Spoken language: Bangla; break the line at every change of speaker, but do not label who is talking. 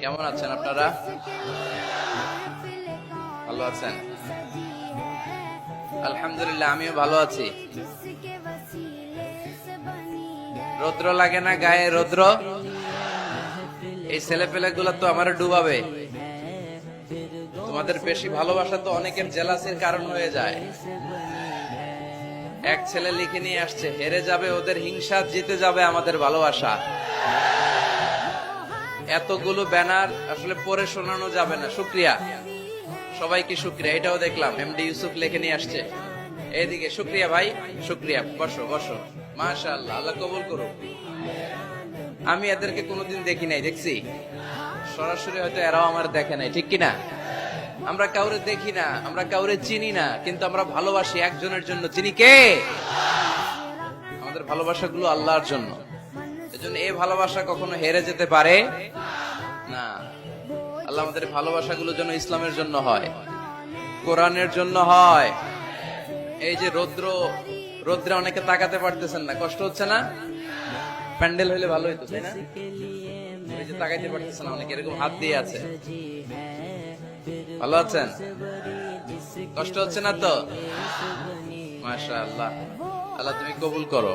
কেমন আছেন আপনারা? ভালো আছেন? আলহামদুলিল্লাহ, আমিও ভালো আছি। রৌদ্র লাগে না গায়ে? রৌদ্র এই ছেলে পেলে গুলা তো আমার ডুবাবে। তোমাদের বেশি ভালোবাসা তো অনেকের জেলাসির কারণ হয়ে যায়। এক ছেলে লিখে নিয়ে আসছে, হেরে যাবে ওদের হিংসা, জিতে যাবে আমাদের ভালোবাসা। এতগুলো ব্যানার আসলে পড়ে শোনানো যাবে না। শুক্রিয়া সবাইকে, শুক্রিয়া। এটাও দেখলাম এমডি ইউসুফ লিখে নিয়ে আসছে। এইদিকে শুক্রিয়া ভাই, শুক্রিয়া। বসো বসো, মাশাআল্লাহ, আল্লাহ কবুল করুক। আমি এদেরকে কোনোদিন দেখি নাই, দেখছি সরাসরি, হয়তো এরাও আমার দেখে নাই, ঠিক কিনা? আমরা কাউরে দেখি না, আমরা কাউরে চিনি না, কিন্তু আমরা ভালোবাসি একজনের জন্য। চিনি কে? আমাদের ভালোবাসাগুলো আল্লাহর জন্য। এজন্য এই ভালোবাসা কখনো হেরে যেতে পারে না। আল্লাহ আমাদের ভালোবাসাগুলো যেন ইসলামের জন্য হয়, কোরআনের জন্য হয়। এই যে রৌদ্রে অনেকে তাকাতে পারতেছেন না, কষ্ট হচ্ছে না? প্যান্ডেল হইলে ভালো হইতো, তাই না? এই যে তাকাইতে পারতেছেন না অনেকে, এরকম হাত দিয়ে আছে। ভালো আছেন? কষ্ট হচ্ছে না তো? মাশাআল্লাহ, আল্লাহ তুমি কবুল করো।